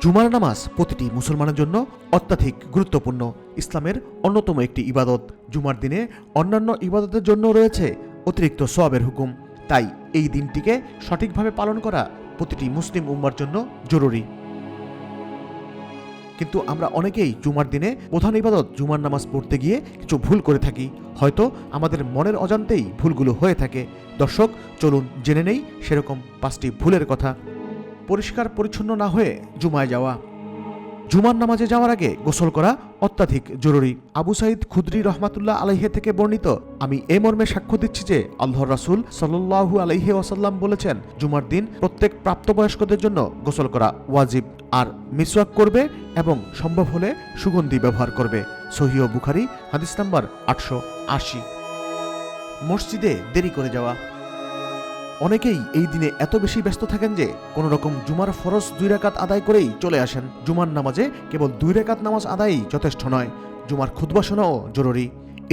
জুমার নামাজ প্রতিটি মুসলমানের জন্য অত্যাধিক গুরুত্বপূর্ণ। ইসলামের অন্যতম একটি ইবাদত। জুমার দিনে অন্যান্য ইবাদতের জন্য রয়েছে অতিরিক্ত সওয়াবের হুকুম। তাই এই দিনটিকে সঠিকভাবে পালন করা প্রতিটি মুসলিম উম্মার জন্য জরুরি। কিন্তু আমরা অনেকেই জুমার দিনে প্রধান ইবাদত জুমার নামাজ পড়তে গিয়ে কিছু ভুল করে থাকি। হয়তো আমাদের মনের অজান্তেই ভুলগুলো হয়ে থাকে। দর্শক, চলুন জেনে নেই সেরকম 5টি ভুলের কথা। পরিষ্কার পরিচ্ছন্ন না হয়ে জুমায় যাওয়া। জুমার নামাজে যাওয়ার আগে গোসল করা অত্যাধিক জরুরি। আবু সাঈদ খুদরি রহমাতুল্লাহ আলাইহি থেকে বর্ণিত, আমি এই মর্মে সাক্ষ্য দিচ্ছি যে আল্লাহর রাসূল সাল্লাল্লাহু আলাইহি ওয়াসাল্লাম বলেছেন, জুমার দিন প্রত্যেক প্রাপ্তবয়স্কদের জন্য গোসল করা ওয়াজিব, আর মিসওয়াক করবে এবং সম্ভব হলে সুগন্ধি ব্যবহার করবে। সহিহ বুখারী হাদিস নাম্বার 880। মসজিদে দেরি করে যাওয়া। অনেকেই এই দিনে এত বেশি ব্যস্ত থাকেন যে কোনো রকম জুমার ফরজ 2 রাকাত আদায় করেই চলে আসেন। জুমার নামাজে কেবল 2 রাকাত নামাজ আদায়ই যথেষ্ট নয়, জুমার খুতবা শোনাও জরুরি।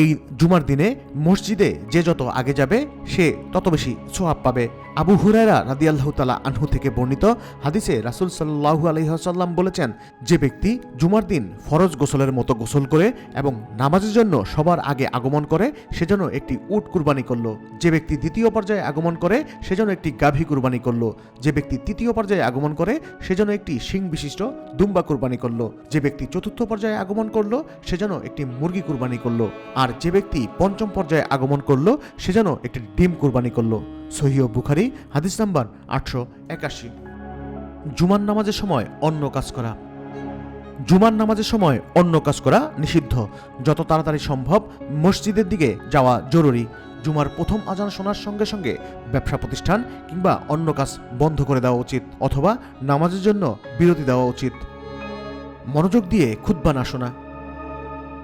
এই জুমার দিনে মসজিদে যে যত আগে যাবে সে তত বেশি সওয়াব পাবে। আবু হুরায়রা রাদিয়াল্লাহু তাআলা আনহু থেকে বর্ণিত হাদিসে রাসূল সাল্লাল্লাহু আলাইহি ওয়াসাল্লাম বলেছেন, যে ব্যক্তি জুমার দিন ফরজ গোসলের মতো গোসল করে এবং নামাজের জন্য সবার আগে আগমন করে সেজন্য একটি উট কুরবানি করলো। যে ব্যক্তি দ্বিতীয় পর্যায়ে আগমন করে সেজন্য একটি গাভী কুরবানি করলো। যে ব্যক্তি তৃতীয় পর্যায়ে আগমন করে সেজন্য একটি শিং বিশিষ্ট দুম্বা কুরবানি করলো। যে ব্যক্তি চতুর্থ পর্যায়ে আগমন করলো সেজন্য একটি মুরগি কুরবানি করলো। আর যে ব্যক্তি পঞ্চম পর্যায়ে আগমন করলো সেজন্য একটি ডিম কুরবানি করলো। সহিহ বুখারী হাদিস নাম্বার 881। জুমার নামাজের সময় অন্য কাজ করা। জুমার নামাজের সময় অন্য কাজ করা নিষিদ্ধ। যত তাড়াতাড়ি সম্ভব মসজিদের দিকে যাওয়া জরুরি। জুমার প্রথম আজান শোনার সঙ্গে সঙ্গে ব্যবসা প্রতিষ্ঠান কিংবা অন্য কাজ বন্ধ করে দেওয়া উচিত, অথবা নামাজের জন্য বিরতি দেওয়া উচিত। মনোযোগ দিয়ে খুতবা না শোনা।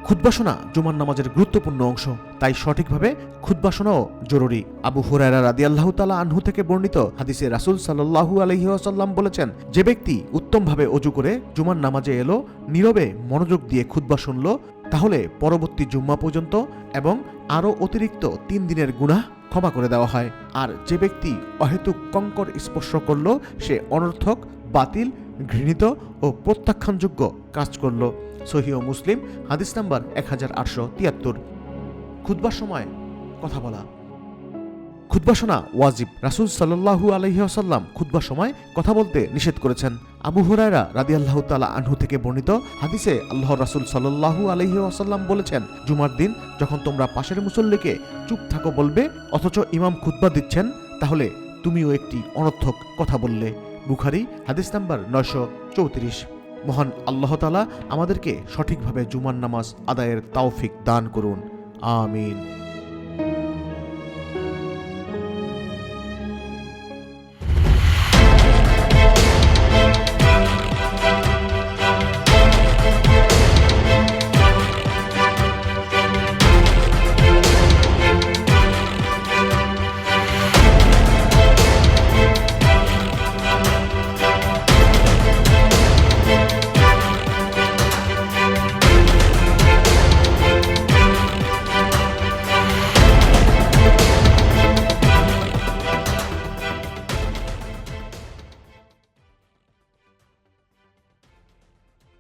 খুতবা শোনা জুমার নামাজের গুরুত্বপূর্ণ অংশ, তাই সঠিকভাবে খুতবা শোনাও জরুরি। আবু হুরায়রা রাদিয়াল্লাহু তাআলা আনহু থেকে বর্ণিত হাদিসে রাসূল সাল্লাল্লাহু আলাইহি ওয়াসাল্লাম বলেছেন, যে ব্যক্তি উত্তমভাবে ওযু করে জুমার নামাজে এলো, নীরবে মনোযোগ দিয়ে খুতবা শুনলো, তাহলে পরবর্তী জুম্মা পর্যন্ত এবং আরও অতিরিক্ত 3 দিনের গুনাহ ক্ষমা করে দেওয়া হয়। আর যে ব্যক্তি অহেতুক কঙ্কর স্পর্শ করলো সে অনর্থক, বাতিল, ঘৃণিত ও প্রত্যাখ্যানযোগ্য কাজ করলো। সহিহ মুসলিম হাদিস নাম্বার 1873। খুতবার সময় কথা বলা। খুতবা শোনা ওয়াজিব। রাসূল সাল্লাল্লাহু আলাইহি ওয়াসাল্লাম খুতবার সময় কথা বলতে নিষেধ করেছেন। আবু হুরায়রা রাদিয়াল্লাহু তাআলা আনহু থেকে বর্ণিত হাদিসে আল্লাহর রাসূল সাল্লাল্লাহু আলাইহি ওয়াসাল্লাম বলেছেন, জুমার দিন যখন তোমরা পাশের মুসল্লিকে চুপ থাকো বলবে অথচ ইমাম খুতবা দিচ্ছেন, তাহলে তুমিও একটি অনর্থক কথা বললে। বুখারী হাদিস নাম্বার 934। মহান আল্লাহ তাআলা আমাদেরকে সঠিকভাবে জুমার নামাজ আদায়ের তৌফিক দান করুন। আমিন।